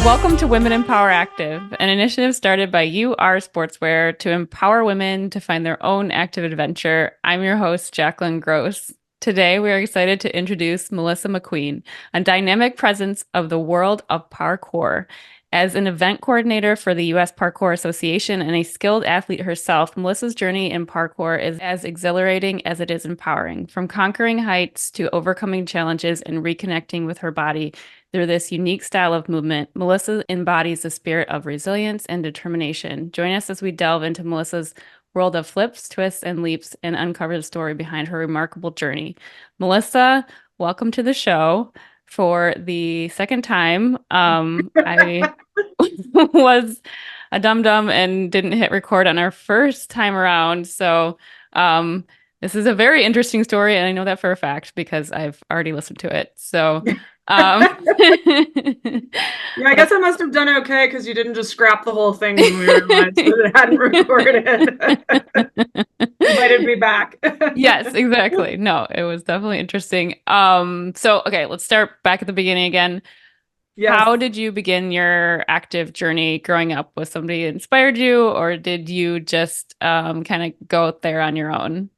Welcome to Women in Power Active, an initiative started by US Sportswear to empower women to find their own active adventure. I'm your host, Jacalyn Gross. Today, we are excited to introduce Melissa McQueen, a dynamic presence of the world of parkour. As an event coordinator for the US Parkour Association and a skilled athlete herself, Melissa's journey in parkour is as exhilarating as it is empowering. From conquering heights to overcoming challenges and reconnecting with her body, through this unique style of movement, Melissa embodies the spirit of resilience and determination. Join us as we delve into Melissa's world of flips, twists, and leaps and uncover the story behind her remarkable journey. Melissa, welcome to the show for the second time. I was a dum-dum and didn't hit record on our first time around. So this is a very interesting story, and I know that for a fact because I've already listened to it. So um, Yeah, I guess I must have done okay because you didn't just scrap the whole thing when we realized that it hadn't recorded. Invited me back. yes, exactly. No, it was definitely interesting. So okay, let's start back at the beginning again. Yes. How did you begin your active journey growing up? Was somebody inspired you, or did you just kind of go out there on your own?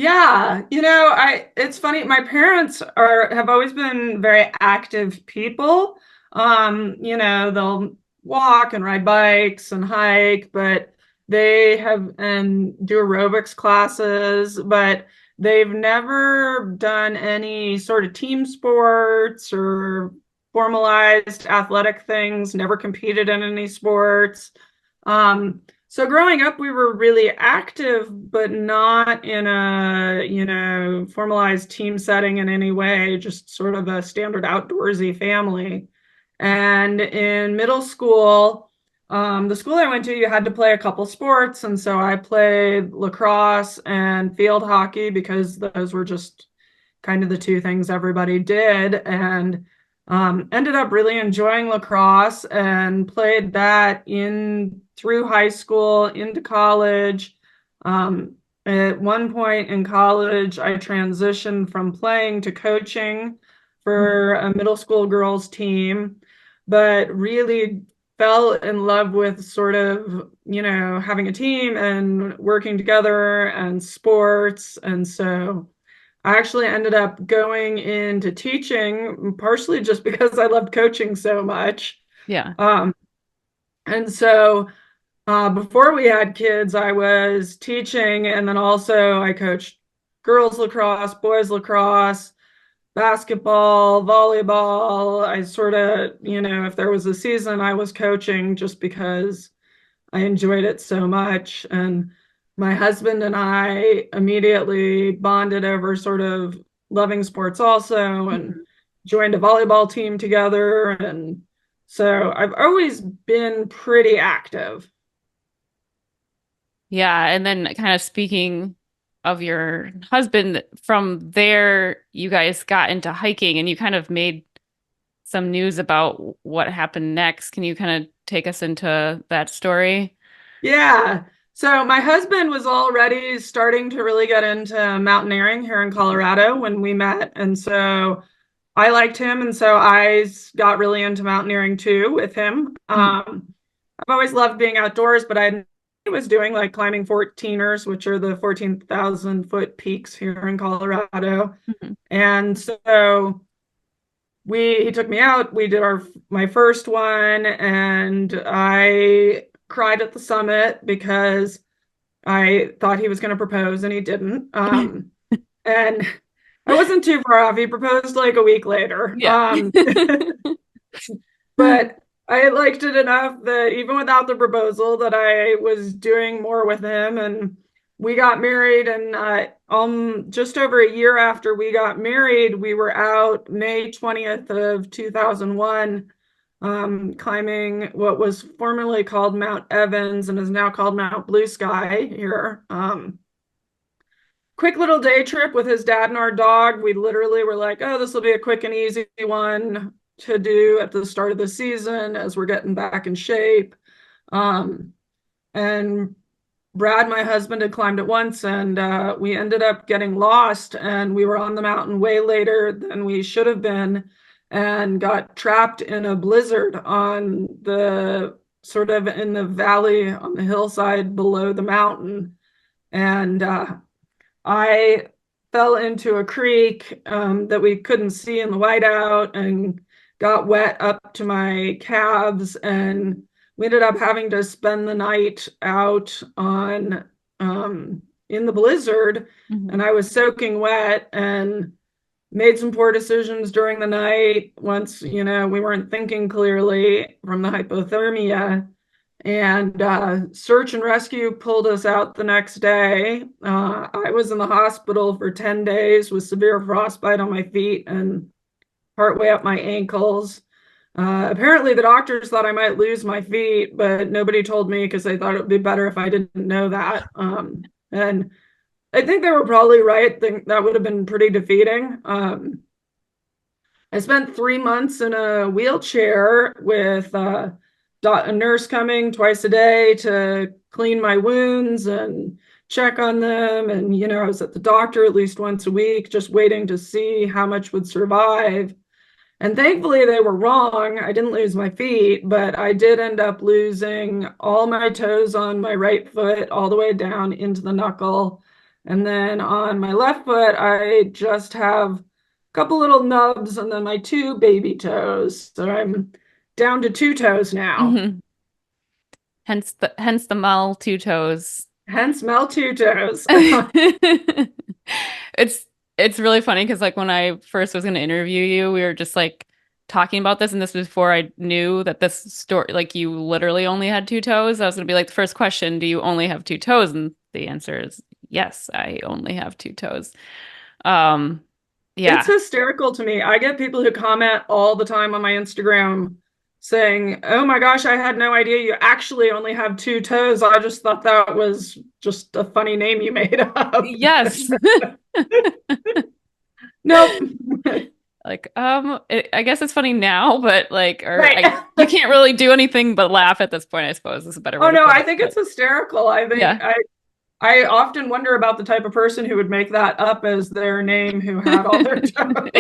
Yeah, it's funny. My parents have always been very active people. They'll walk and ride bikes and hike, but they have and do aerobics classes, but they've never done any sort of team sports or formalized athletic things, never competed in any sports. So growing up, we were really active, but not in a, formalized team setting in any way, just sort of a standard outdoorsy family. And in middle school, the school I went to, you had to play a couple sports. And so I played lacrosse and field hockey because those were just kind of the two things everybody did. And ended up really enjoying lacrosse and played that in through high school into college. At one point in college, I transitioned from playing to coaching for a middle school girls team, but really fell in love with sort of, having a team and working together and sports. And so I actually ended up going into teaching partially just because I loved coaching so much. Yeah. Um, and so before we had kids, I was teaching, and then also I coached girls lacrosse, boys lacrosse, basketball, volleyball. I sort of, if there was a season, I was coaching just because I enjoyed it so much. And my husband and I immediately bonded over sort of loving sports also and joined a volleyball team together. And so I've always been pretty active. Yeah, and then kind of speaking of your husband, from there, you guys got into hiking and you kind of made some news about what happened next. Can you kind of take us into that story? Yeah. So my husband was already starting to really get into mountaineering here in Colorado when we met. And so I liked him. And so got really into mountaineering too with him. Mhm. I've always loved being outdoors, but I was doing like climbing 14ers, which are the 14,000-foot peaks here in Colorado. Mhm. And so he took me out. We did my first one, and I cried at the summit because I thought he was going to propose and he didn't. And I wasn't too far off. He proposed like a week later. Yeah. But I liked it enough that even without the proposal, that I was doing more with him, and we got married. And just over a year after we got married, we were out May 20th of 2001, climbing what was formerly called Mount Evans and is now called Mount Blue Sky here. Quick little day trip with his dad and our dog. We literally were like, oh, this will be a quick and easy one to do at the start of the season as we're getting back in shape. Um, and Brad, my husband, had climbed it once, and we ended up getting lost, and we were on the mountain way later than we should have been. and got trapped in a blizzard on the sort of in the valley on the hillside below the mountain. And I fell into a creek that we couldn't see in the whiteout and got wet up to my calves. And we ended up having to spend the night out on in the blizzard. Mhm. And I was soaking wet and made some poor decisions during the night once, we weren't thinking clearly from the hypothermia. And search and rescue pulled us out the next day. I was in the hospital for 10 days with severe frostbite on my feet and partway up my ankles. Apparently, the doctors thought I might lose my feet, but nobody told me because they thought it would be better if I didn't know that. And I think they were probably right. I think that would have been pretty defeating. I spent 3 months in a wheelchair with a nurse coming twice a day to clean my wounds and check on them. And, I was at the doctor at least once a week, just waiting to see how much would survive. And thankfully, they were wrong. I didn't lose my feet, but I did end up losing all my toes on my right foot, all the way down into the knuckle. And then on my left foot, I just have a couple little nubs and then my two baby toes. So I'm down to two toes now. Mhm. Hence the mall two toes. Hence, Mel two toes. It's it's really funny because like when I first was going to interview you, we were just like talking about this, and this was before I knew that this story, like you literally only had two toes. I was going to be like, the first question, do you only have two toes? And the answer is yes, I only have two toes. Um, It's yeah. hysterical to me. I get people who comment all the time on my Instagram saying, "Oh my gosh, I had no idea you actually only have two toes. I just thought that was just a funny name you made up." Yes. Nope. I guess it's funny now, but like, or Right. you can't really do anything but laugh at this point, I suppose is a better way Oh to no, put I it. think But it's hysterical. I think yeah. I often wonder about the type of person who would make that up as their name who had all their toes.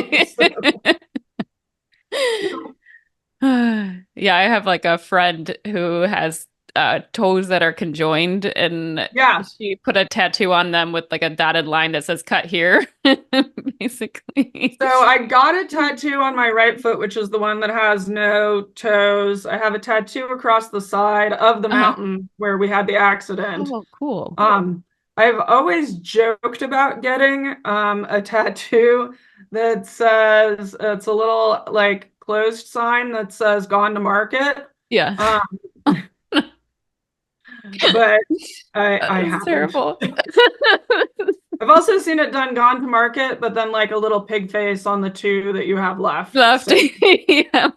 Yeah, I have like a friend who has toes that are conjoined, and Yeah. she put a tattoo on them with like a dotted line that says cut here, basically. So I got a tattoo on my right foot, which is the one that has no toes. I have a tattoo across the side of the Uh-huh. mountain where we had the accident. Oh, cool. I've always joked about getting a tattoo that says it's a little like closed sign that says "Gone to Market," Yeah. um, but I That's haven't. terrible. I've also seen it done "Gone to Market," but then like a little pig face on the two that you have left. Left. So Yeah.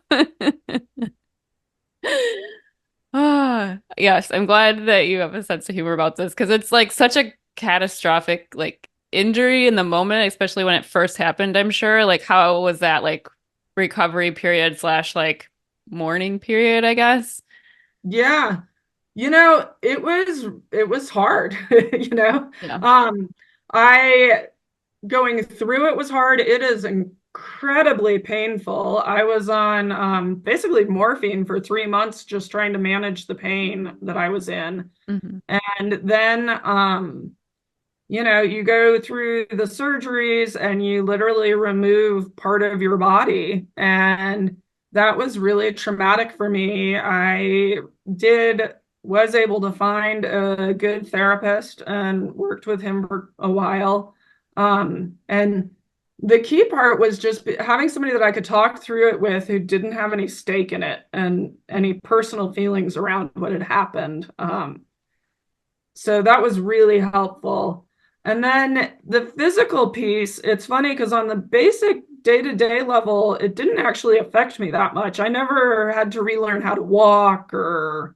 Ah, yes, I'm glad that you have a sense of humor about this because it's like such a catastrophic like injury in the moment, especially when it first happened, I'm sure. Like how was that like recovery period slash like mourning period, I guess? yeah, it was hard, Yeah. Um, I going through it was hard. It is incredibly painful. I was on basically morphine for 3 months just trying to manage the pain that I was in. Hmm. And then you go through the surgeries and you literally remove part of your body. And that was really traumatic for me. I did was able to find a good therapist and worked with him for a while. And the key part was just having somebody that I could talk through it with who didn't have any stake in it and any personal feelings around what had happened. So that was really helpful. And then the physical piece, it's funny because on the basic day-to-day level, it didn't actually affect me that much. I never had to relearn how to walk or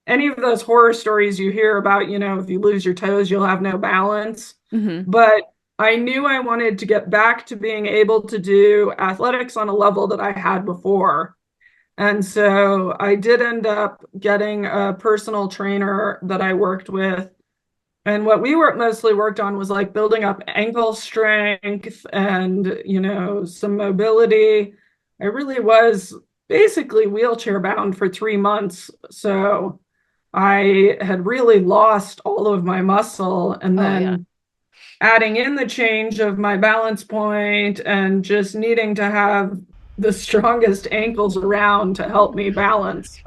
any of those horror stories you hear about, if you lose your toes, you'll have no balance. Hmm. But I knew I wanted to get back to being able to do athletics on a level that I had before. And so I did end up getting a personal trainer that I worked with. And what we were mostly worked on was like building up ankle strength and, some mobility. I really was basically wheelchair bound for 3 months. So I had really lost all of my muscle. And Oh yeah. then adding in the change of my balance point and just needing to have the strongest ankles around to help me balance.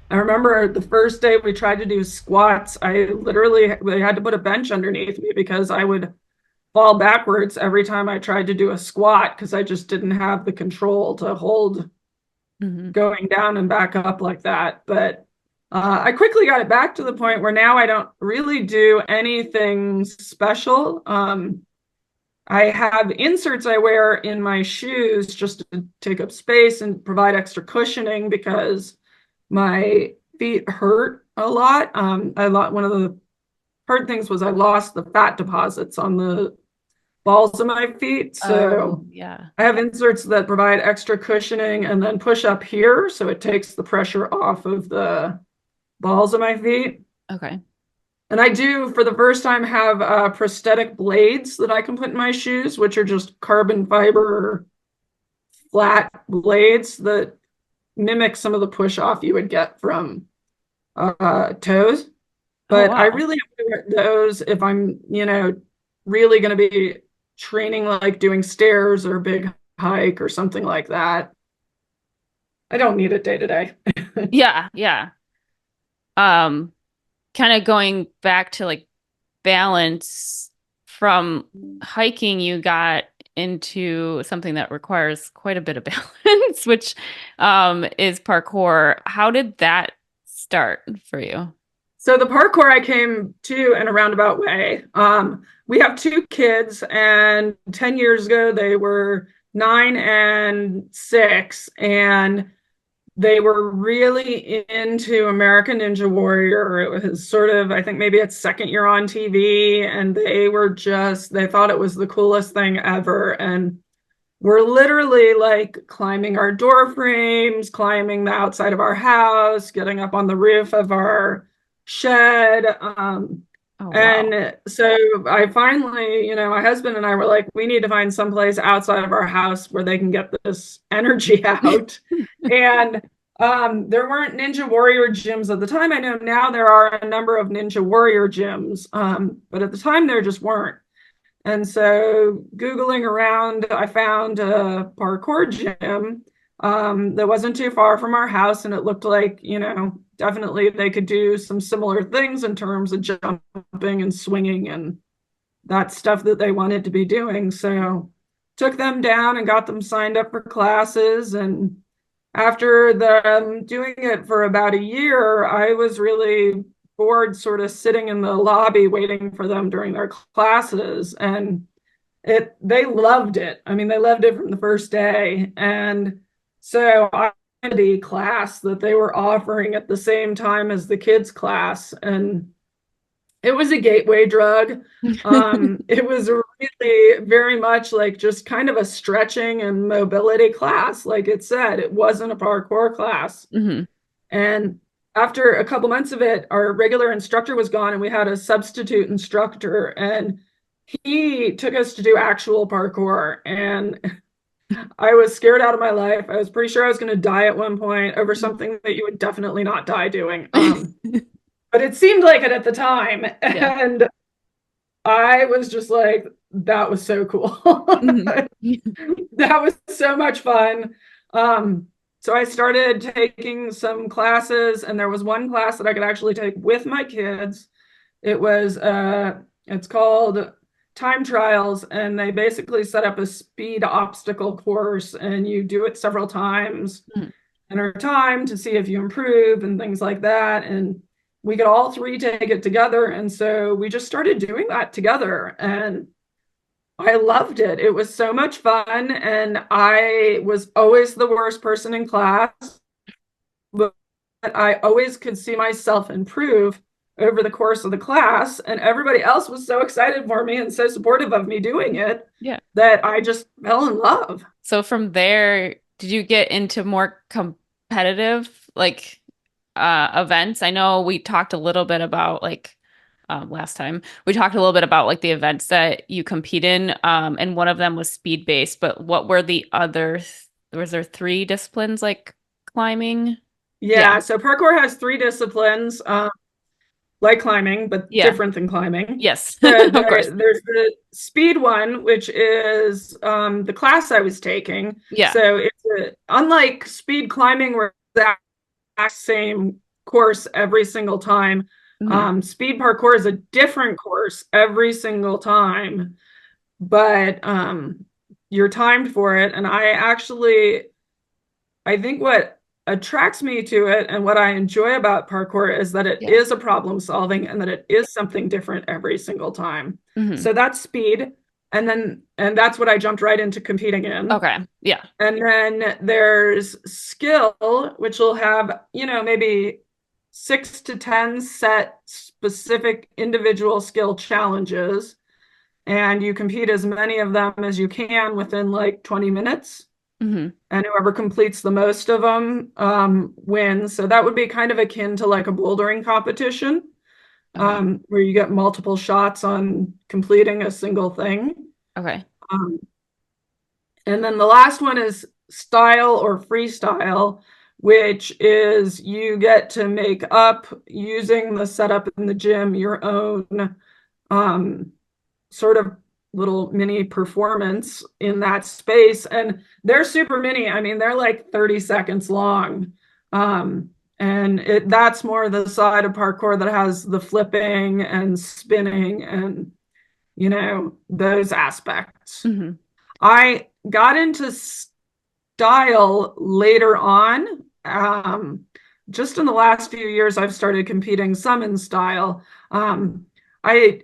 I remember the first day we tried to do squats, I literally they had to put a bench underneath me because I would fall backwards every time I tried to do a squat because I just didn't have the control to hold Hmm. going down and back up like that. But I quickly got it back to the point where now I don't really do anything special. I have inserts I wear in my shoes just to take up space and provide extra cushioning because my feet hurt a lot. One of the hard things was I lost the fat deposits on the balls of my feet. Oh So yeah. I have inserts that provide extra cushioning and then push up here so it takes the pressure off of the balls of my feet. Okay. And I do, for the first time, have prosthetic blades that I can put in my shoes, which are just carbon fiber flat blades that mimic some of the push off you would get from toes. Oh But I wow. really wear those if I'm, really going to be training like doing stairs or a big hike or something like that. I don't need it day to day. Yeah, yeah. Um, Kind of going back to like balance from hiking, you got into something that requires quite a bit of balance, which is parkour. How did that start for you? So the parkour I came to in a roundabout way. We have two kids, and 10 years ago they were 9 and 6, and they were really into American Ninja Warrior. It was sort of, I think maybe its second year on TV, and they thought it was the coolest thing ever. And we're literally like climbing our door frames, climbing the outside of our house, getting up on the roof of our shed. Oh wow. And so I finally, my husband and I were like, we need to find someplace outside of our house where they can get this energy out. And there weren't Ninja Warrior gyms at the time. I know now there are a number of Ninja Warrior gyms, but at the time there just weren't. And so, Googling around, I found a parkour gym that wasn't too far from our house. And it looked like, definitely they could do some similar things in terms of jumping and swinging and that stuff that they wanted to be doing. So, took them down and got them signed up for classes. And after them doing it for about a year, I was really bored, sort of sitting in the lobby waiting for them during their classes. And they loved it. I mean, they loved it from the first day. And so I had a class that they were offering at the same time as the kids' class. And it was a gateway drug. It was really very much like just kind of a stretching and mobility class. Like it said, it wasn't a parkour class. Hmm. And after a couple months of it, our regular instructor was gone and we had a substitute instructor. And he took us to do actual parkour. And I was scared out of my life. I was pretty sure I was going to die at one point over something that you would definitely not die doing. But it seemed like it at the time. Yeah. And I was just like, that was so cool. Hmm. That was so much fun. So I started taking some classes, and there was one class that I could actually take with my kids. It's called time trials, and they basically set up a speed obstacle course, and you do it several times in our time to see if you improve and things like that. And we could all three take it together. And so we just started doing that together. And I loved it. It was so much fun. And I was always the worst person in class, but I always could see myself improve over the course of the class. And everybody else was so excited for me and so supportive of me doing it Yeah. that I just fell in love. So from there, did you get into more competitive like events? I know we talked a little bit about like last time. We talked a little bit about like the events that you compete in, and one of them was speed based. But what were the other? Was there three disciplines like climbing? Yeah, Yeah, so parkour has three disciplines, like climbing, but yeah, different than climbing. yes, So of course. there's the speed one, which is the class I was taking. Yeah. So unlike speed climbing, where it's the exact same course every single time. Hmm. Speed parkour is a different course every single time, but you're timed for it. And I think what attracts me to it and what I enjoy about parkour is that it Yeah. is a problem solving and that it is something different every single time. Hmm. So that's speed. And that's what I jumped right into competing in. Okay. Yeah. And then there's skill, which will have, maybe 6 to 10 set specific individual skill challenges. And you compete as many of them as you can within like 20 minutes. Hmm. And whoever completes the most of them wins. So that would be kind of akin to like a bouldering competition, Okay. where you get multiple shots on completing a single thing. Okay. Um, and then the last one is style or freestyle, which is you get to make up using the setup in the gym your own um, sort of little mini performance in that space. And they're super mini. I mean, they're like 30 seconds long. And that's more the side of parkour that has the flipping and spinning and, those aspects. Hmm. I got into style later on. Just in the last few years, I've started competing some in style. I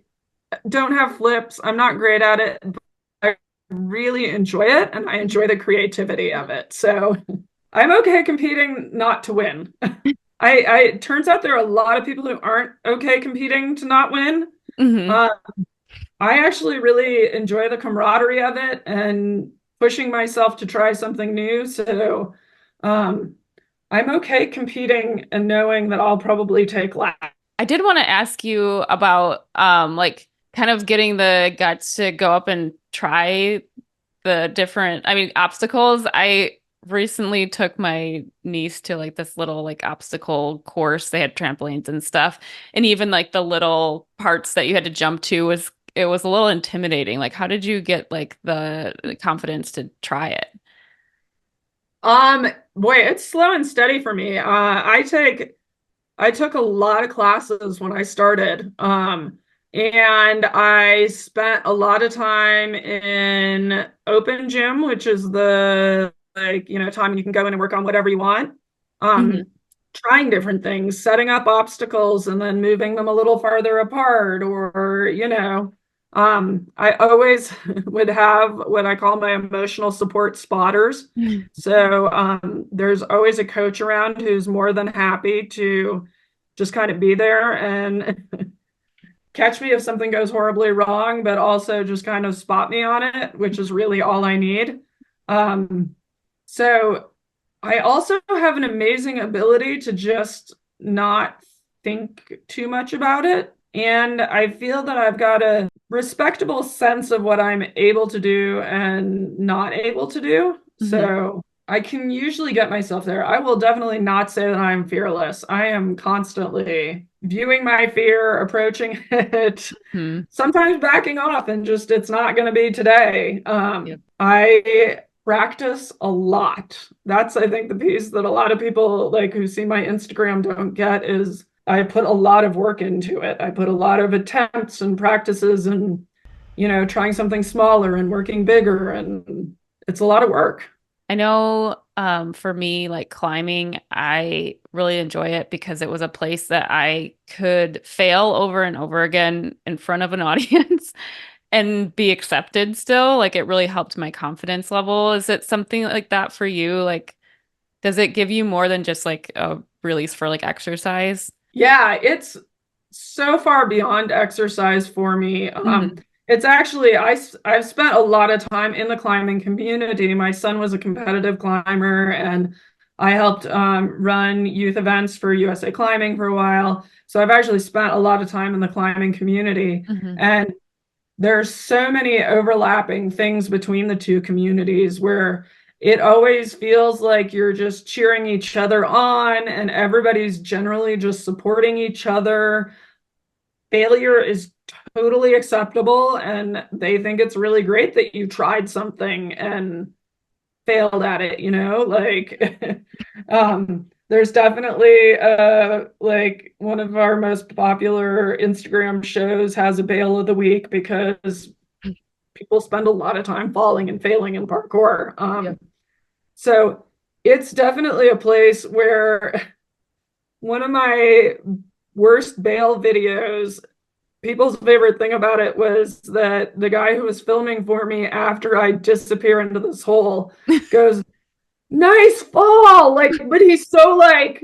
don't have flips. I'm not great at it, but I really enjoy it and I enjoy the creativity of it. So I'm okay competing not to win. It turns out there are a lot of people who aren't okay competing to not win. Hmm. Uh, I actually really enjoy the camaraderie of it and pushing myself to try something new. So um, I'm okay competing and knowing that I'll probably take last. I did want to ask you about like kind of getting the guts to go up and try the different, I mean, obstacles. I recently took my niece to like this little like obstacle course. They had trampolines and stuff. And even like the little parts that you had to jump to was it was a little intimidating. Like how did you get like the confidence to try it? Boy, it's slow and steady for me. I took a lot of classes when I started. And I spent a lot of time in open gym, which is the like, time you can go in and work on whatever you want. Hmm. Um, Trying different things, setting up obstacles and then moving them a little farther apart, or, I always would have what I call my emotional support spotters. So there's always a coach around who's more than happy to just kind of be there and catch me if something goes horribly wrong, but also just kind of spot me on it, which is really all I need. Um, so I also have an amazing ability to just not think too much about it. And I feel that I've got a respectable sense of what I'm able to do and not able to do. Hmm. So I can usually get myself there. I will definitely not say that I'm fearless. I am constantly viewing my fear, approaching it, Hmm. sometimes backing off and just it's not going to be today. Yep. I practice a lot. That's I think the piece that a lot of people like who see my Instagram don't get is I put a lot of work into it. I put a lot of attempts and practices and trying something smaller and working bigger and it's a lot of work. I know for me, like climbing, I really enjoy it because it was a place that I could fail over and over again in front of an audience and be accepted still. Like it really helped my confidence level. Is it something like that for you? Like, does it give you more than just like a release for like exercise? Yeah, it's so far beyond exercise for me. Hmm. It's actually I've spent a lot of time in the climbing community. My son was a competitive climber, and I helped run youth events for USA Climbing for a while. So I've actually spent a lot of time in the climbing community. Hmm. And there's so many overlapping things between the two communities where it always feels like you're just cheering each other on and everybody's generally just supporting each other. Failure is totally acceptable, and they think it's really great that you tried something and failed at it, like there's definitely like one of our most popular Instagram shows has a bail of the week because people spend a lot of time falling and failing in parkour. Yep. So it's definitely a place where one of my worst bail videos, people's favorite thing about it was that the guy who was filming for me after I disappear into this hole goes, nice fall. Like, but he's so like,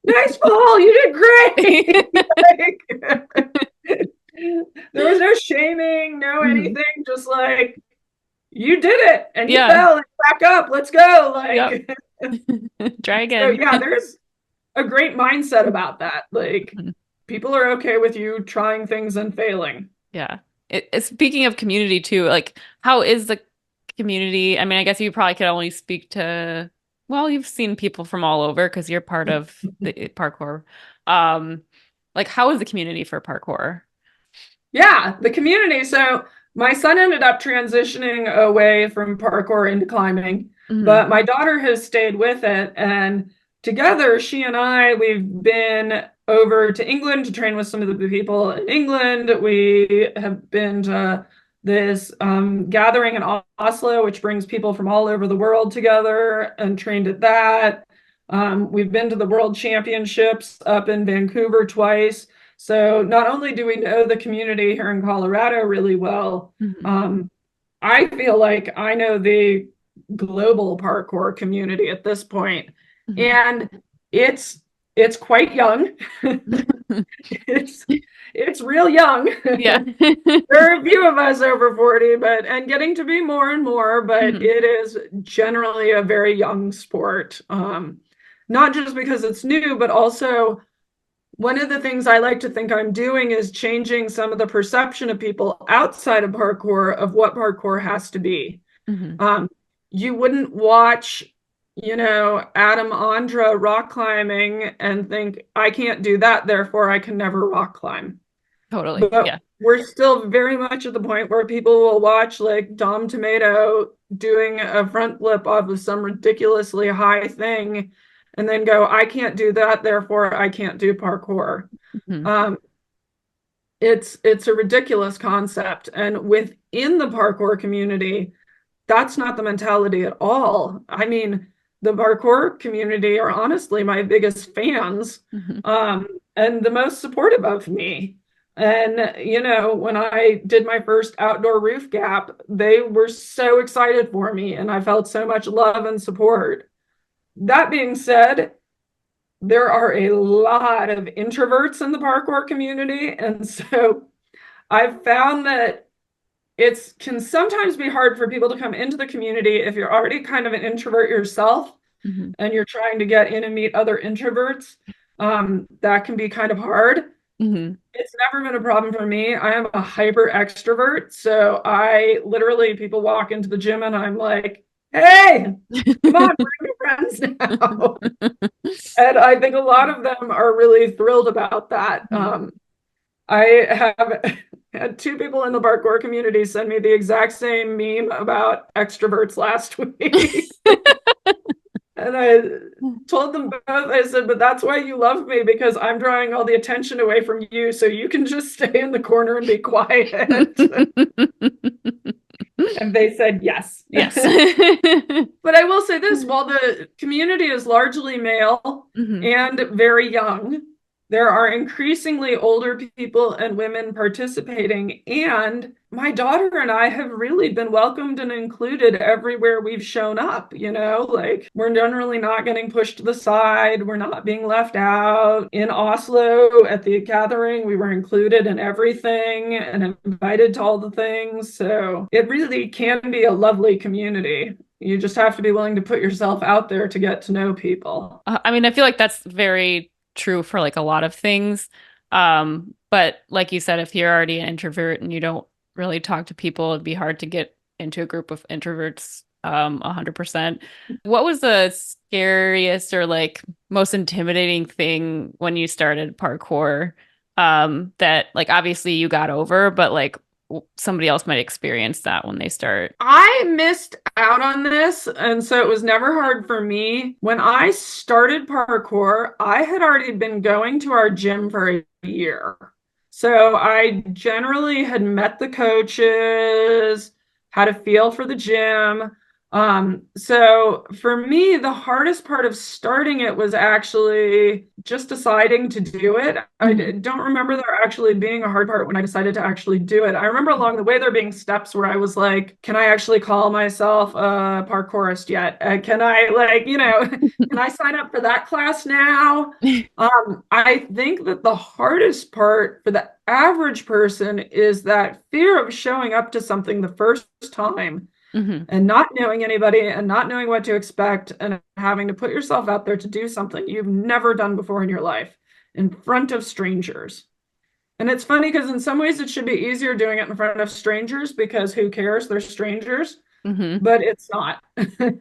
nice fall, you did great. Like, there was no shaming, no Mhm. anything, just like, you did it and you Yeah. fell and back up. Let's go. Yep. Like, Try so again. yeah, there's a great mindset about that. Like, Mhm. people are okay with you trying things and failing. Yeah. Speaking of community too, like how is the community? I mean, I guess you probably could only speak to, well, you've seen people from all over because you're part of the parkour. Um, like how is the community for parkour? Yeah, the community. So my son ended up transitioning away from parkour into climbing, Hmm. but my daughter has stayed with it. And together, she and we've been over to England to train with some of the people in England. We have been to this gathering in Oslo, which brings people from all over the world together and trained at that. We've been to the World Championships up in Vancouver twice. So not only do we know the community here in Colorado really well, Hmm. um, I feel like I know the global parkour community at this point. Hmm. And it's it's quite young. It's it's real young. Yeah. There are a few of us over 40, but and getting to be more and more, but Hmm. it is generally a very young sport. Not just because it's new, but also one of the things I like to think I'm doing is changing some of the perception of people outside of parkour of what parkour has to be. Hmm. Um, you wouldn't watch, Adam Andra rock climbing and think, I can't do that, therefore I can never rock climb. Totally. But Yeah. we're still very much at the point where people will watch like Dom Tomato doing a front flip off of some ridiculously high thing and then go, I can't do that, therefore I can't do parkour. Hmm. Um, it's a ridiculous concept. And within the parkour community, that's not the mentality at all. I mean, the parkour community are honestly my biggest fans, Hmm. um, and the most supportive of me. And, when I did my first outdoor roof gap, they were so excited for me, and I felt so much love and support. That being said, there are a lot of introverts in the parkour community. And so I've found that it can sometimes be hard for people to come into the community if you're already kind of an introvert yourself Hmm. and you're trying to get in and meet other introverts. That can be kind of hard. Hmm. It's never been a problem for me. I am a hyper extrovert. So I literally, people walk into the gym and I'm like, hey, come on, bring your friends now. And I think a lot of them are really thrilled about that. I have had two people in the parkour community send me the exact same meme about extroverts last week. And I told them both, I said, but that's why you love me because I'm drawing all the attention away from you so you can just stay in the corner and be quiet. And they said yes. Yes. But I will say this, while the community is largely male Hmm. and very young, there are increasingly older people and women participating. And my daughter and I have really been welcomed and included everywhere we've shown up. Like we're generally not getting pushed to the side, we're not being left out. In Oslo at the gathering, we were included in everything and invited to all the things. So it really can be a lovely community. You just have to be willing to put yourself out there to get to know people. I mean, I feel like that's very true for like a lot of things. But like you said, if you're already an introvert and you don't really talk to people, it'd be hard to get into a group of introverts, 100%. What was the scariest or like most intimidating thing when you started parkour, that like obviously you got over, but like somebody else might experience that when they start? I missed out on this, and so it was never hard for me. When I started parkour, I had already been going to our gym for a year. So I generally had met the coaches, had a feel for the gym. So for me, the hardest part of starting it was actually just deciding to do it. I Mhm. don't remember there actually being a hard part when I decided to actually do it. I remember along the way there being steps where I was like, can I actually call myself a parkourist yet? Can I like, can I sign up for that class now? I think that the hardest part for the average person is that fear of showing up to something the first time Hmm. and not knowing anybody and not knowing what to expect and having to put yourself out there to do something you've never done before in your life in front of strangers. And it's funny because in some ways it should be easier doing it in front of strangers because who cares? They're strangers, Hmm. but it's not.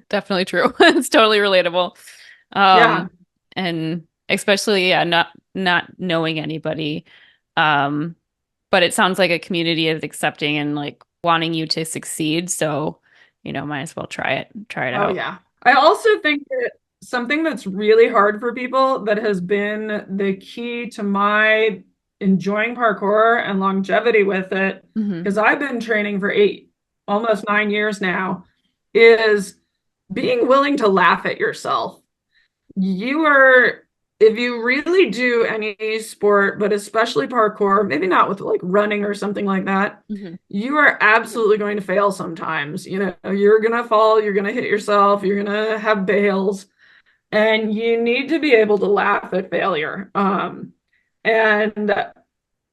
Definitely true. It's totally relatable. Yeah. And especially, yeah, not knowing anybody. Um, but it sounds like a community is accepting and like wanting you to succeed. So, might as well try it Oh, out. yeah. I also think that something that's really hard for people that has been the key to my enjoying parkour and longevity with it, Hmm. because I've been training for almost 9 years now, is being willing to laugh at yourself. You are, if you really do any sport, but especially parkour, maybe not with like running or something like that, Hmm. you are absolutely going to fail sometimes. You're going to fall, you're going to hit yourself, you're going to have bails, and you need to be able to laugh at failure. And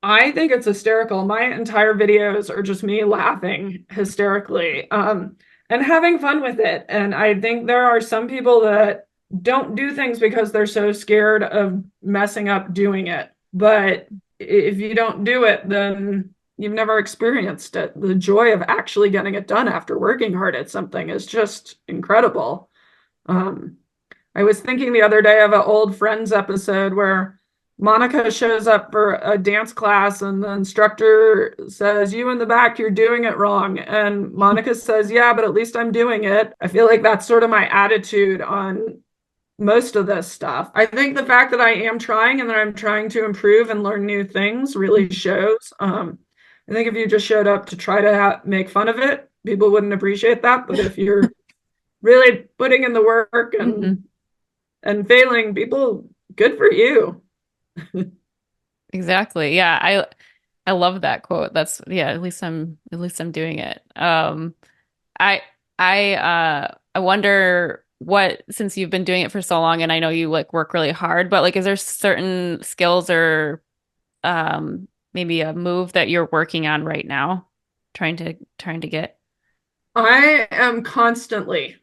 I think it's hysterical. My entire videos are just me laughing hysterically, and having fun with it. And I think there are some people that don't do things because they're so scared of messing up doing it. But if you don't do it, then you've never experienced it. The joy of actually getting it done after working hard at something is just incredible. Um, I was thinking the other day of an old Friends episode where Monica shows up for a dance class and the instructor says, "You in the back, you're doing it wrong." And Monica says, "Yeah, but at least I'm doing it." I feel like that's sort of my attitude on most of this stuff. I think the fact that I am trying and that I'm trying to improve and learn new things really shows. I think if you just showed up to try to make fun of it, people wouldn't appreciate that. But if you're really putting in the work Hmm. and failing, people, good for you. Exactly. Yeah, I love that quote. That's yeah, at least I'm doing it. I I wonder what, since you've been doing it for so long and I know you like work really hard, but like is there certain skills or maybe a move that you're working on right now, trying to get? I am constantly,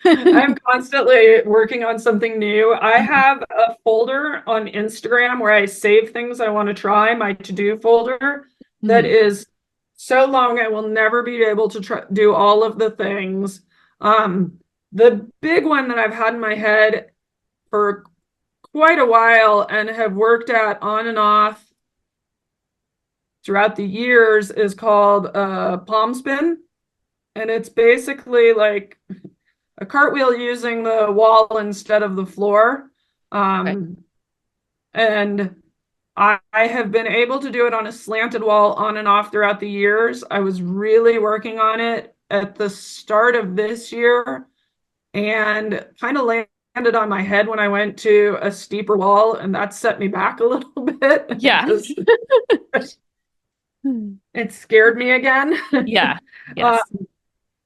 I'm constantly working on something new. I have a folder on Instagram where I save things I want to try, my to-do folder that Hmm. is so long I will never be able to do all of the things. Um, the big one that I've had in my head for quite a while and have worked at on and off throughout the years is called palm spin. And it's basically like a cartwheel using the wall instead of the floor. Okay. Um, and I have been able to do it on a slanted wall on and off throughout the years. I was really working on it at the start of this year and kind of landed on my head when I went to a steeper wall, and that set me back a little bit. Yeah. It scared me again. Yeah. uh, Yes.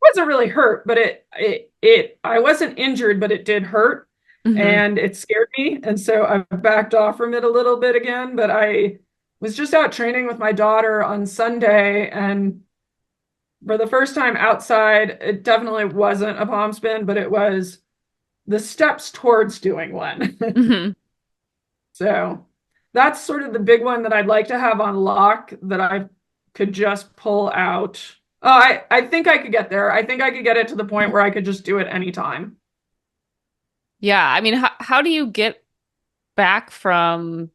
wasn't really hurt, but it I wasn't injured, but it did hurt Hmm. and it scared me. And so I backed off from it a little bit again. But I was just out training with my daughter on Sunday and for the first time outside, it definitely wasn't a palm spin, but it was the steps towards doing one. Hmm. So that's sort of the big one that I'd like to have on lock that I could just pull out. Oh, I think I could get there. I think I could get it to the point where I could just do it anytime. Yeah, I mean, how do you get back from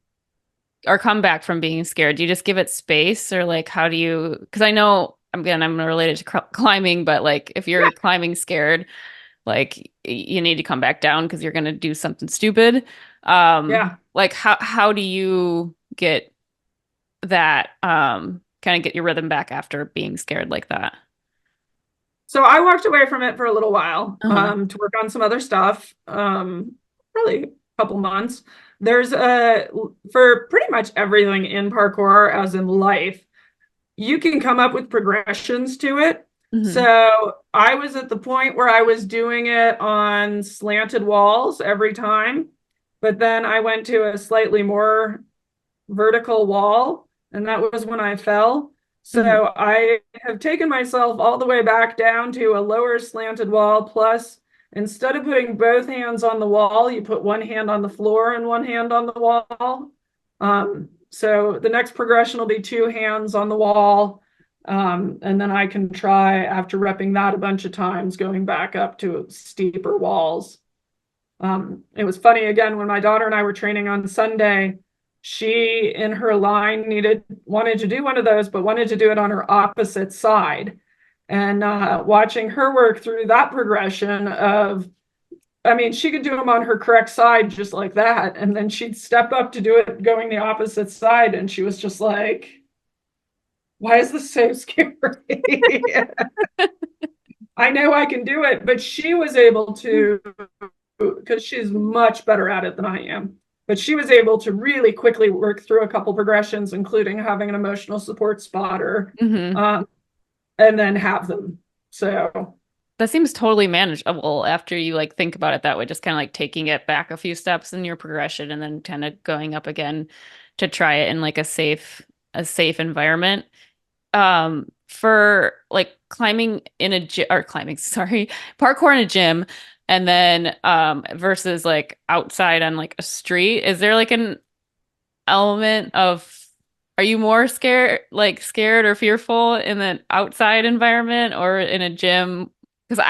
or come back from being scared? Do you just give it space or like how do you, because I know again, I'm related to climbing, but like if Yeah, you're climbing scared, like you need to come back down because you're going to do something stupid. yeah. Like how do you get that kind of get your rhythm back after being scared like that? So I walked away from it for a little while Uh-huh. to work on some other stuff, really a couple months. There's a, for pretty much everything in parkour, as in life, you can come up with progressions to it. Hmm. So I was at the point where I was doing it on slanted walls every time, but then I went to a slightly more vertical wall, and that was when I fell. Hmm. So I have taken myself all the way back down to a lower slanted wall. Plus, instead of putting both hands on the wall, you put one hand on the floor and one hand on the wall. So the next progression will be two hands on the wall. And then I can try, after repping that a bunch of times, going back up to steeper walls. It was funny again when my daughter and I were training on Sunday. She, in her line, wanted to do one of those, but wanted to do it on her opposite side. And watching her work through that progression of, I mean, she could do them on her correct side just like that, and then she'd step up to do it going the opposite side, and she was just like, "Why is this so scary?" I know I can do it, but she was able to, because she's much better at it than I am. But she was able to really quickly work through a couple progressions, including having an emotional support spotter, Hmm. um, and then have them. So, That seems totally manageable after you like think about it that way, just kind of like taking it back a few steps in your progression and then kind of going up again to try it in like a safe environment. For like climbing in a gym or climbing, sorry, parkour in a gym and then versus like outside on like a street, is there like an element of are you more scared or fearful in the outside environment or in a gym? Because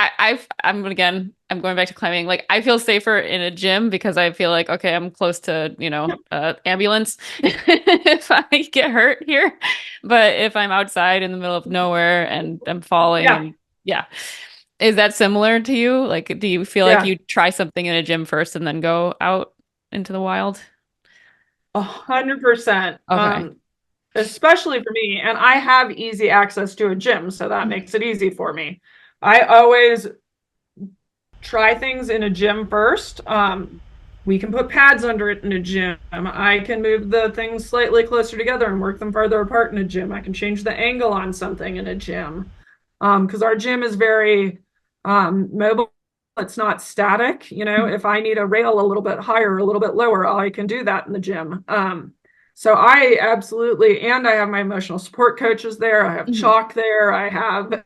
I'm going back to climbing. Like I feel safer in a gym because I feel like okay, I'm close to, ambulance if I get hurt here. But if I'm outside in the middle of nowhere and I'm falling yeah, and yeah. Is that similar to you? Like, do you feel like yeah, you try something in a gym first and then go out into the wild? 100%. Okay. Especially for me. And I have easy access to a gym, so that makes it easy for me. I always try things in a gym first. We can put pads under it in a gym. I can move the things slightly closer together and work them farther apart in a gym. I can change the angle on something in a gym. Because our gym is very mobile. It's not static. You know, if I need a rail a little bit higher, a little bit lower, I can do that in the gym. So I absolutely, and I have my emotional support coaches there. I have Mhm. chalk there. I have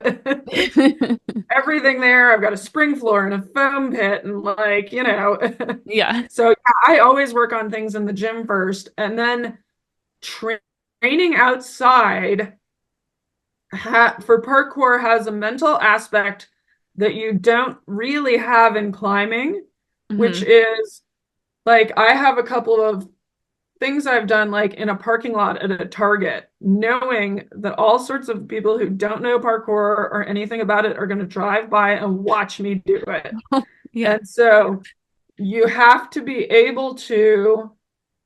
everything there. I've got a spring floor and a foam pit and like, Yeah. so yeah, I always work on things in the gym first and then training outside for parkour has a mental aspect that you don't really have in climbing, which Hmm. is like I have a couple of things I've done like in a parking lot at a Target, knowing that all sorts of people who don't know parkour or anything about it are going to drive by and watch me do it. Yeah. And so you have to be able to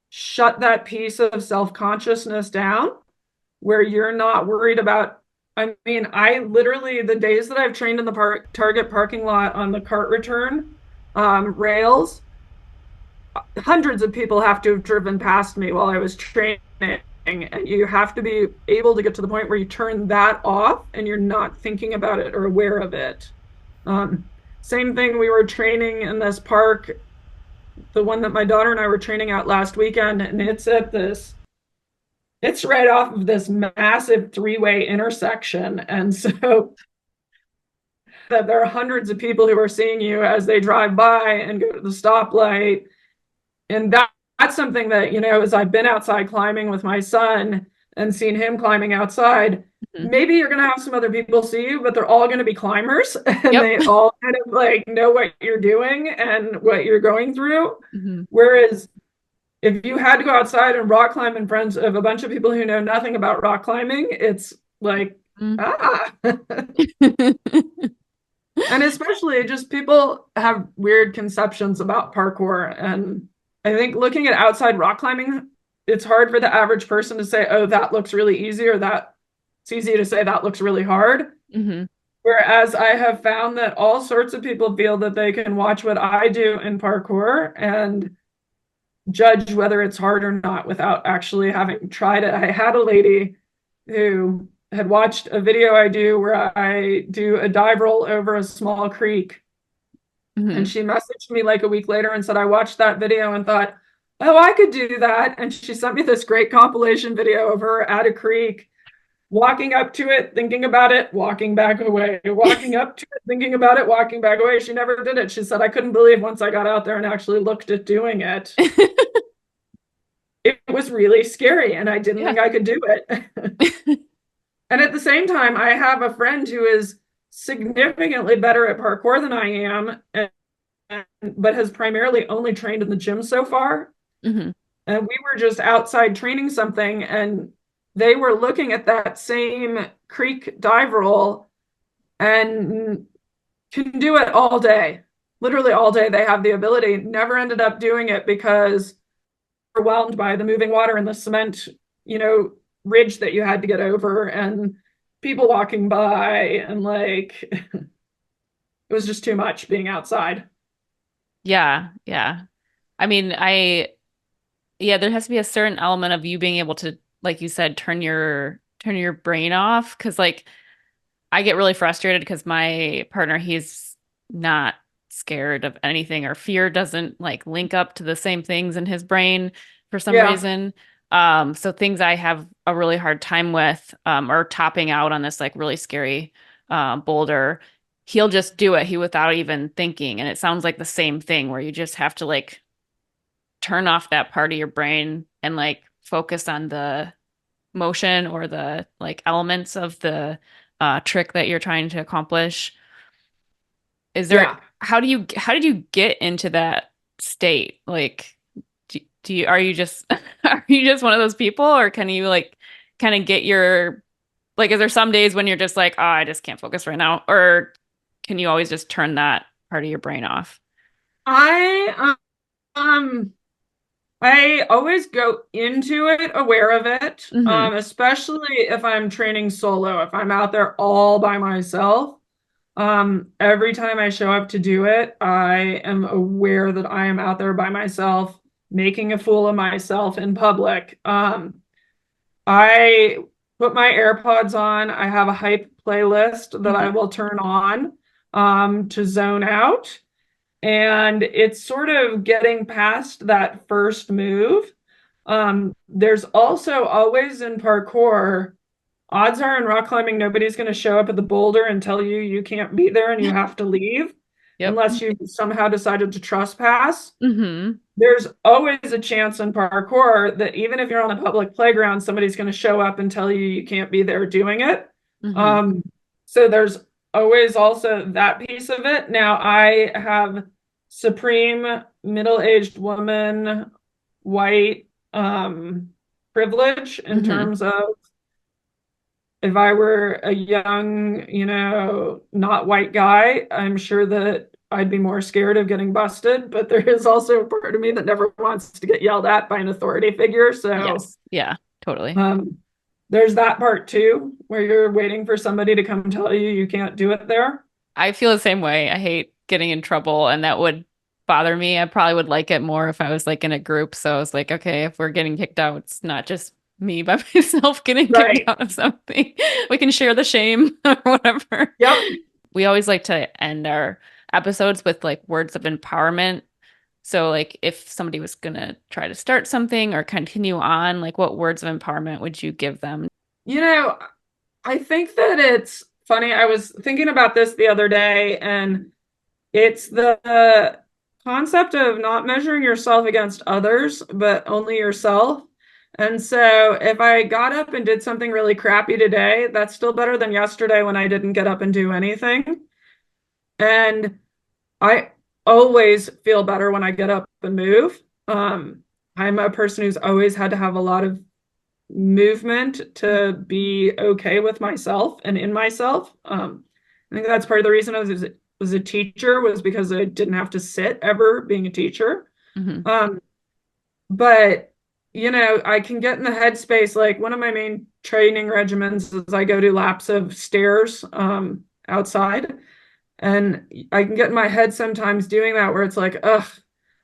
shut that piece of self-consciousness down where you're not worried about. I mean, I literally, the days that I've trained in the Target parking lot on the cart return rails, hundreds of people have to have driven past me while I was training. And you have to be able to get to the point where you turn that off and you're not thinking about it or aware of it. Um, Same thing, we were training in this park, the one that my daughter and I were training at last weekend, and it's at this it's right off of this massive three-way intersection. And so that there are hundreds of people who are seeing you as they drive by and go to the stoplight. And that's something that, as I've been outside climbing with my son and seen him climbing outside, Mhm. maybe you're going to have some other people see you, but they're all going to be climbers and Yep. they all kind of like know what you're doing and what you're going through. Mhm. Whereas if you had to go outside and rock climb in front of a bunch of people who know nothing about rock climbing, it's like, Mhm. ah. And especially just people have weird conceptions about parkour. And I think looking at outside rock climbing, it's hard for the average person to say, oh, that looks really easy, or that it's easy to say that looks really hard. Mhm. Whereas I have found that all sorts of people feel that they can watch what I do in parkour and judge whether it's hard or not without actually having tried it. I had a lady who had watched a video I do where I do a dive roll over a small creek. And Mhm. she messaged me like a week later and said, I watched that video and thought, oh, I could do that. And she sent me this great compilation video of her at a creek, walking up to it, thinking about it, walking back away, walking up to it, thinking about it, walking back away. She never did it. She said, I couldn't believe once I got out there and actually looked at doing it, it was really scary and I didn't Yeah. think I could do it. And at the same time, I have a friend who is significantly better at parkour than I am, but has primarily only trained in the gym so far. Mhm. And we were just outside training something, and they were looking at that same creek dive roll and can do it all day. Literally all day, they have the ability. Never ended up doing it because overwhelmed by the moving water and the cement, ridge that you had to get over and people walking by and like it was just too much being outside. Yeah. Yeah. I mean, yeah, there has to be a certain element of you being able to, like you said, turn your brain off. Cause like I get really frustrated because my partner, he's not scared of anything, or fear doesn't like link up to the same things in his brain for some Yeah, reason. So things I have a really hard time with, are topping out on this like really scary boulder. He'll just do it, he without even thinking. And it sounds like the same thing where you just have to like turn off that part of your brain and like focus on the motion or the like elements of the trick that you're trying to accomplish. Is there, yeah. how did you get into that state? Like, do you, are you just, are you just one of those people, or can you like kind of get your, like, is there some days when you're just like, oh, I just can't focus right now? Or can you always just turn that part of your brain off? I um I always go into it aware of it, Hmm. especially if I'm training solo, if I'm out there all by myself. Every time I show up to do it, I am aware that I am out there by myself, making a fool of myself in public. I put my AirPods on. I have a hype playlist that I Hmm. will turn on to zone out. And it's sort of getting past that first move. There's also always in parkour, odds are in rock climbing, nobody's going to show up at the boulder and tell you you can't be there and you have to leave Yep. unless you somehow decided to trespass. Hmm. There's always a chance in parkour that even if you're on a public playground, somebody's going to show up and tell you you can't be there doing it. Hmm. Um, so there's always also that piece of it. Now, I have supreme middle-aged woman, white privilege in Hmm. terms of if I were a young, not white guy, I'm sure that I'd be more scared of getting busted. But there is also a part of me that never wants to get yelled at by an authority figure. So Yes. Yeah, totally. um, there's that part too, where you're waiting for somebody to come tell you you can't do it there. I feel the same way. I hate getting in trouble, and that would bother me. I probably would like it more if I was like in a group. So I was like, okay, if we're getting kicked out, it's not just me by myself getting kicked Right. out of something. We can share the shame or whatever. Yep. We always like to end our episodes with like words of empowerment. So like if somebody was gonna try to start something or continue on, like what words of empowerment would you give them? You know, I think that it's funny. I was thinking about this the other day, and it's the concept of not measuring yourself against others, but only yourself. And so if I got up and did something really crappy today, that's still better than yesterday when I didn't get up and do anything. And I always feel better when I get up and move. I'm a person who's always had to have a lot of movement to be okay with myself and in myself. I think that's part of the reason was a teacher was because I didn't have to sit ever being a teacher. Hmm. Um, but I can get in the headspace. Like one of my main training regimens is I go do laps of stairs outside, and I can get in my head sometimes doing that where it's like, ugh,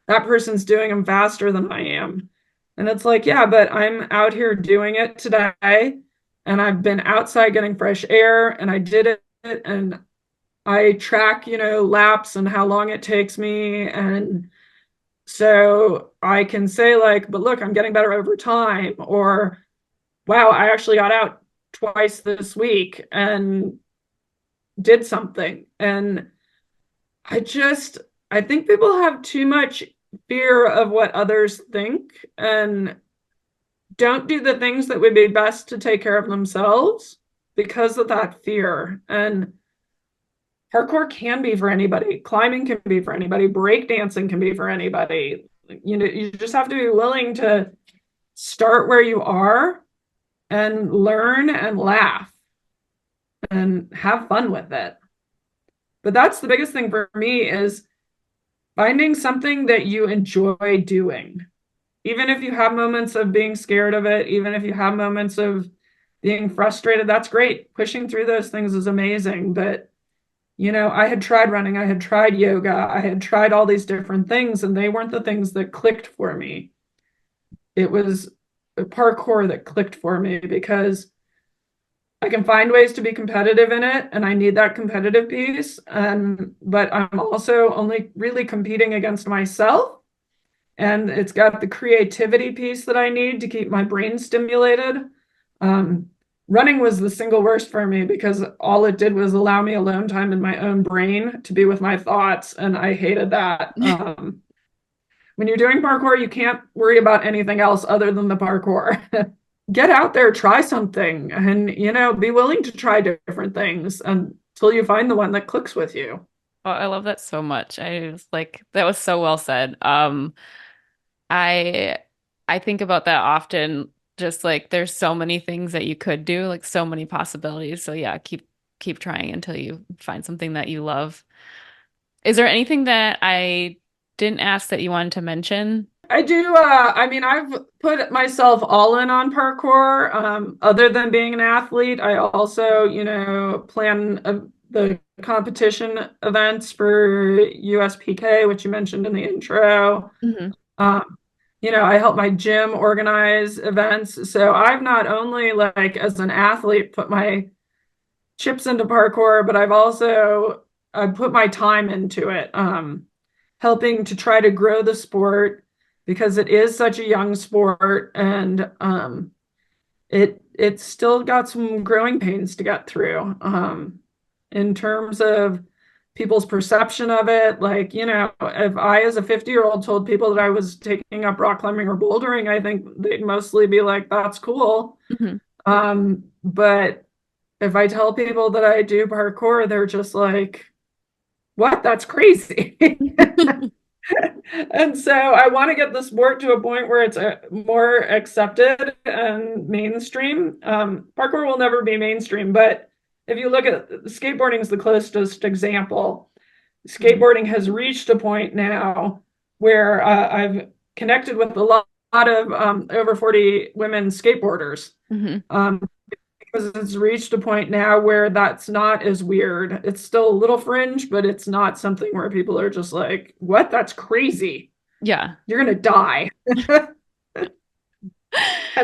that person's doing them faster than I am. And it's like, yeah, but I'm out here doing it today. And I've been outside getting fresh air and I did it. And I track, laps and how long it takes me. And so I can say, like, but look, I'm getting better over time. Or, wow, I actually got out twice this week and did something. And I think people have too much fear of what others think and don't do the things that would be best to take care of themselves because of that fear. And parkour can be for anybody, climbing can be for anybody, breakdancing can be for anybody. You just have to be willing to start where you are and learn and laugh and have fun with it. But that's the biggest thing for me is finding something that you enjoy doing. Even if you have moments of being scared of it, even if you have moments of being frustrated, that's great. Pushing through those things is amazing. But, I had tried running, I had tried yoga, I had tried all these different things, and they weren't the things that clicked for me. It was parkour that clicked for me because I can find ways to be competitive in it, and I need that competitive piece. But I'm also only really competing against myself. And it's got the creativity piece that I need to keep my brain stimulated. Um, Running was the single worst for me because all it did was allow me alone time in my own brain to be with my thoughts, and I hated that. When you're doing parkour, you can't worry about anything else other than the parkour. Get out there, try something, and be willing to try different things until you find the one that clicks with you. Oh, I love that so much. I was like, that was so well said. I I think about that often, just like there's so many things that you could do, like so many possibilities. So yeah, keep trying until you find something that you love. Is there anything that I didn't ask that you wanted to mention? I do. I mean, I've put myself all in on parkour. Other than being an athlete, I also, plan the competition events for US PK, which you mentioned in the intro. Hmm. Um, I help my gym organize events. So I've not only, like, as an athlete, put my chips into parkour, but I've put my time into it, helping to try to grow the sport because it is such a young sport, and it's still got some growing pains to get through, in terms of people's perception of it. Like, if I, as a 50-year-old, told people that I was taking up rock climbing or bouldering, I think they'd mostly be like, that's cool. Hmm. But if I tell people that I do parkour, they're just like, what? That's crazy. And so I want to get the sport to a point where it's more accepted and mainstream. Parkour will never be mainstream, but if you look at skateboarding is the closest example. Skateboarding has reached a point now where I've connected with a lot of over 40 women skateboarders. Hmm. Um, because it's reached a point now where that's not as weird. It's still a little fringe, but it's not something where people are just like, what? That's crazy. Yeah. You're going to die. I'd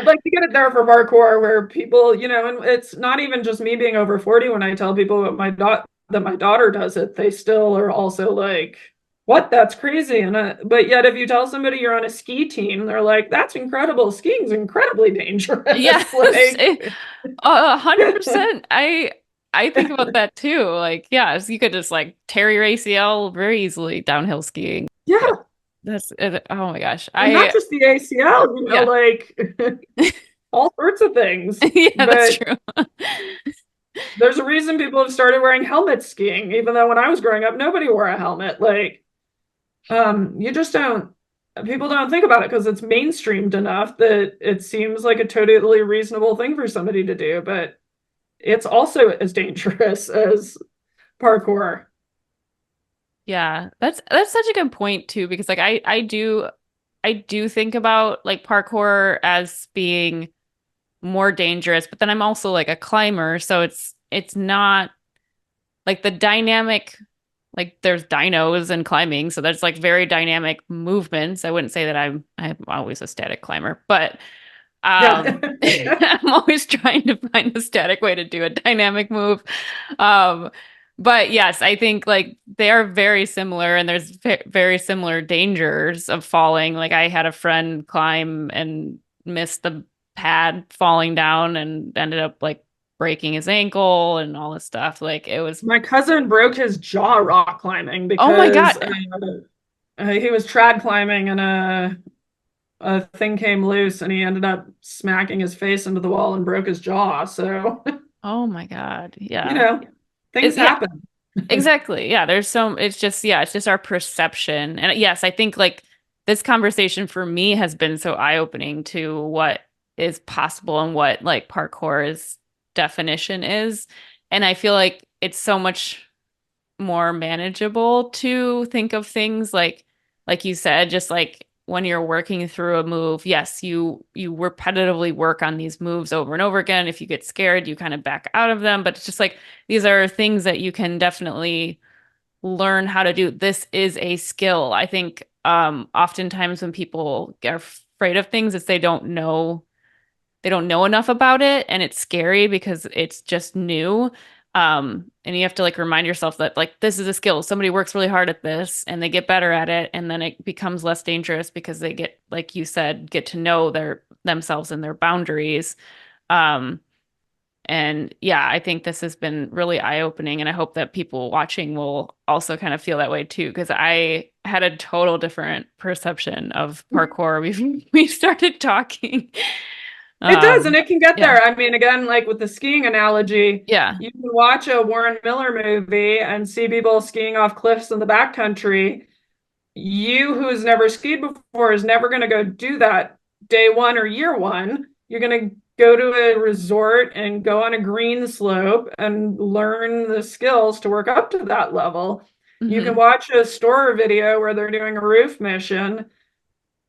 like to get it there for parkour where people, and it's not even just me being over 40. When I tell people that my daughter does it, they still are also like, what? That's crazy. But yet, if you tell somebody you're on a ski team, they're like, that's incredible. Skiing's incredibly Yeah, dangerous. Like, 100%. I think about that too. Like, yes, you could just like tear your ACL very easily downhill skiing. Yeah, yeah, that's it. Oh my gosh. and not just the ACL, Yeah. like all sorts of things. Yeah, that's But true. there's a reason people have started wearing helmets skiing, even though when I was growing up, nobody wore a helmet. Like, you just don't, people don't think about it because it's mainstreamed enough that it seems like a totally reasonable thing for somebody to do, but it's also as dangerous as parkour. Yeah, that's such a good point too, because like I do think about like parkour as being more dangerous, but then I'm also like a climber, so it's not like the dynamic, like there's dynos and climbing, so there's like very dynamic movements. I wouldn't say that I'm always a static climber, but Yeah. I'm always trying to find a static way to do a dynamic move. Um, but yes, I think like they are very similar and there's very similar dangers of falling. Like I had a friend climb and missed the pad falling down and ended up like breaking his ankle and all this stuff. Like it was, My cousin broke his jaw rock climbing oh my God. because he was trad climbing and a thing came loose and he ended up smacking his face into the wall and broke his jaw. So, Oh my God. you Yeah. know, things Yeah, happen. exactly. Yeah, there's so it's just yeah, it's just our perception. And yes, I think like this conversation for me has been so eye-opening to what is possible and what like parkour's definition is. And I feel like it's so much more manageable to think of things like you said, just like when you're working through a move, yes, you repetitively work on these moves over and over again. If you get scared, you kind of back out of them, but it's just like these are things that you can definitely learn how to do. This is a skill. I think oftentimes when people get afraid of things, it's they don't know enough about it and it's scary because it's just new. And you have to like remind yourself that like this is a skill. Somebody works really hard at this and they get better at it and then it becomes less dangerous because they get, like you said, get to know their themselves and their boundaries. Um, and yeah, I think this has been really eye-opening and I hope that people watching will also kind of feel that way too, because I had a total different perception of parkour before we started talking. It does, and it can get Yeah. there. I mean, again, like with the skiing analogy, Yeah. you can watch a Warren Miller movie and see people skiing off cliffs in the backcountry. You, who's never skied before, is never going to go do that day one or year one. You're going to go to a resort and go on a green slope and learn the skills to work up to that level. You can Hmm. watch a store video where they're doing a roof mission.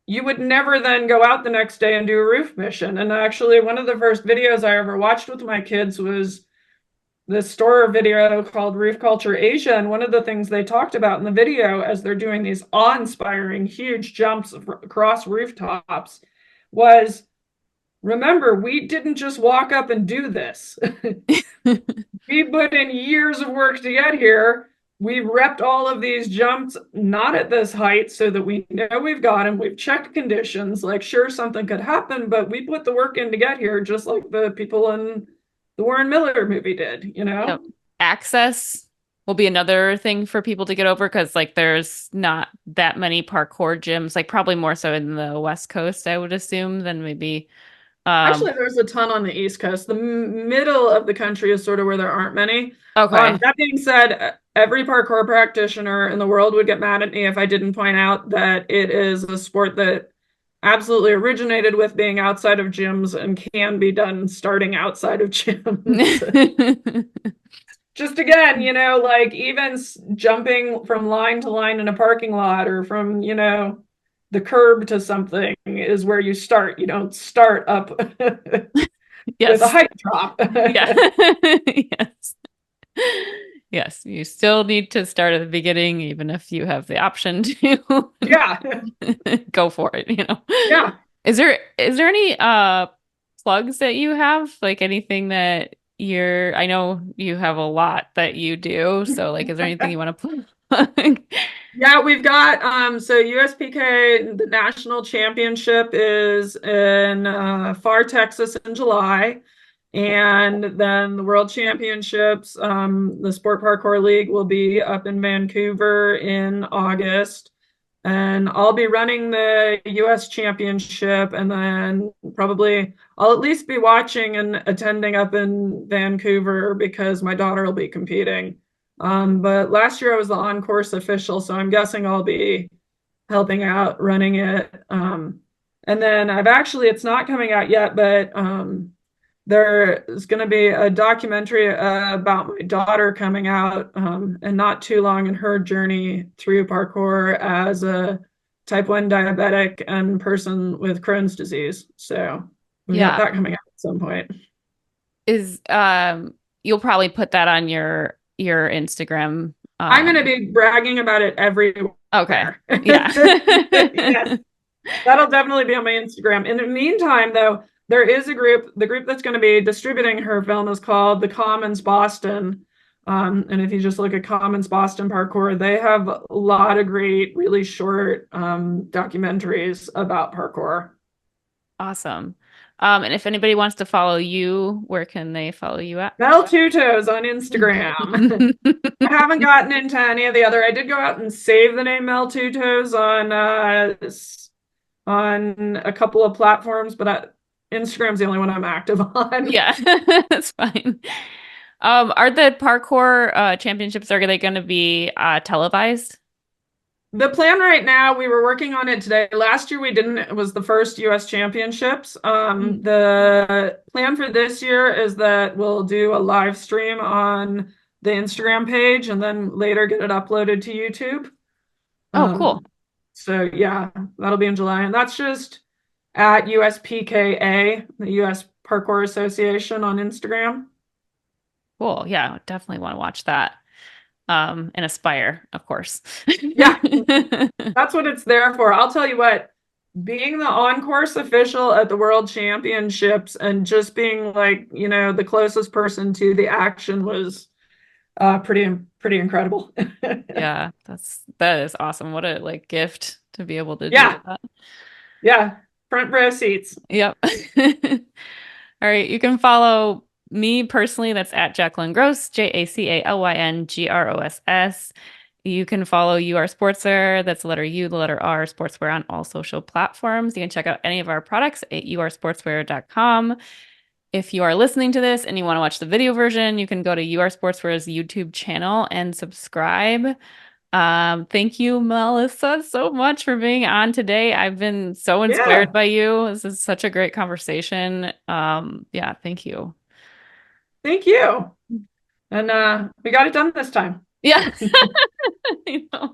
You would never then go out the next day and do a roof mission. And actually, one of the first videos I ever watched with my kids was this store video called Roof Culture Asia. And one of the things they talked about in the video as they're doing these awe-inspiring huge jumps across rooftops was, remember, we didn't just walk up and do this. We put in years of work to get here. We repped all of these jumps not at this height so that we know we've got them. We've checked conditions. Like, sure, something could happen, but we put the work in to get here, just like the people in the Warren Miller movie did, you Yep. know? Access will be another thing for people to get over because like there's not that many parkour gyms, like probably more so in the West Coast, I would assume, than maybe Actually, um there's a ton on the East Coast. The middle of the country is sort of where there aren't many. okay. That being said, every parkour practitioner in the world would get mad at me if I didn't point out that it is a sport that absolutely originated with being outside of gyms and can be done starting outside of gyms. Just again, like even jumping from line to line in a parking lot or from, the curb to something is where you start. You don't start up with a Yes. height drop. Yeah. Yes. Yes, you still need to start at the beginning, even if you have the option to Yeah. go for it. Yeah. Is there any plugs that you have? Like anything that I know you have a lot that you do, so like is there anything you want to plug? Yeah, we've got so USPK, the national championship is in Far, Texas in July. And then the World Championships, the Sport Parkour League will be up in Vancouver in August. And I'll be running the US Championship, and then probably I'll at least be watching and attending up in Vancouver because my daughter will be competing. But last year I was the on-course official, so I'm guessing I'll be helping out running it. And then it's not coming out yet, but there is going to be a documentary about my daughter coming out, and not too long in her journey through parkour as a type 1 diabetic and person with Crohn's disease. So we've got Yeah. that coming out at some point. Is you'll probably put that on your Instagram. I'm going to be bragging about it Okay. everywhere. Yeah. Yes, that'll definitely be on my Instagram. In the meantime, though, there is a group. The group that's going to be distributing her film is called the Commons Boston. And if you just look at Commons Boston Parkour, they have a lot of great, really short documentaries about parkour. Awesome. And if anybody wants to follow you, where can they follow you at? Mel Tutos on Instagram. I haven't gotten into any of the other. I did go out and save the name Mel Tutos on a couple of platforms, but Instagram's the only one I'm active on. Yeah, that's fine. Are the parkour championships, are they going to be televised? The plan right now, we were working on it today. Last year we didn't, it was the first US championships. Mm. The plan for this year is that we'll do a live stream on the Instagram page and then later get it uploaded to YouTube. Oh, cool. So yeah, that'll be in July. And that's just at USPKA, the US Parkour Association on Instagram. Cool. Yeah, definitely want to watch that. And aspire, of course. Yeah, that's what it's there for. I'll tell you what, being the on-course official at the World Championships and just being like, the closest person to the action was pretty incredible. Yeah, that is awesome. What a like gift to be able to do Yeah, that. yeah, front row seats. Yep. All right, you can follow me personally. That's at Jacalyn Gross, JACALYNGROSS. You can follow You Are Sportswear. That's the letter U, the letter R, Sportswear on all social platforms. You can check out any of our products at youaresportswear.com. If you are listening to this and you want to watch the video version, you can go to You Are Sportswear's YouTube channel and subscribe. Thank you, Melissa, so much for being on today. I've been so inspired Yeah, by you. This is such a great conversation. Yeah, thank you. thank you. And we got it done this time. Yeah. I know.